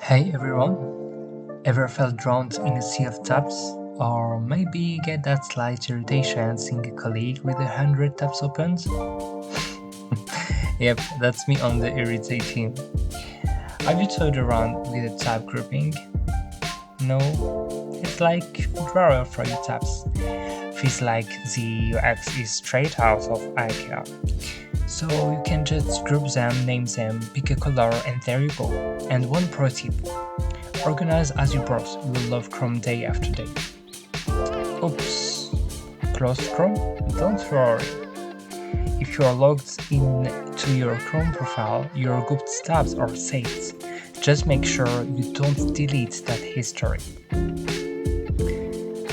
Hey everyone, ever felt drowned in a sea of tabs? Or maybe get that slight irritation seeing a colleague with 100 tabs opened? Yep, that's me on the irritating. Have you toyed around with a tab grouping? No, it's like drawer for your tabs. Feels like the UX is straight out of IKEA. So you can just group them, name them, pick a color, and there you go. And one pro tip: organize as you browse. You will love Chrome day after day. Oops, closed Chrome? Don't worry. If you are logged in to your Chrome profile, your grouped tabs are saved. Just make sure you don't delete that history.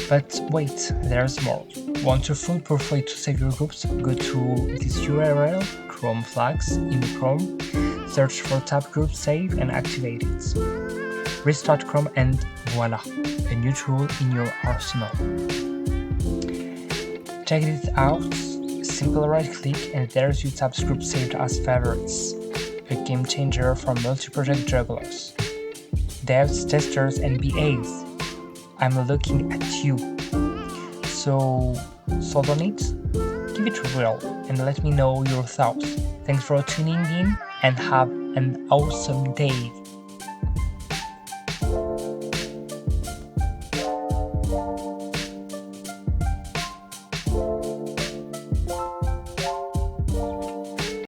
But wait, there's more. Want a foolproof way to save your groups? Go to this URL, Chrome Flags, in Chrome, search for tab group save and activate it. Restart Chrome and voila, a new tool in your arsenal. Check it out, simple right click and there's your tabs group saved as favorites. A game changer for multi-project jugglers. Devs, testers and BAs. I'm looking at you. So sold on it? Give it a whirl and let me know your thoughts. Thanks for tuning in and have an awesome day.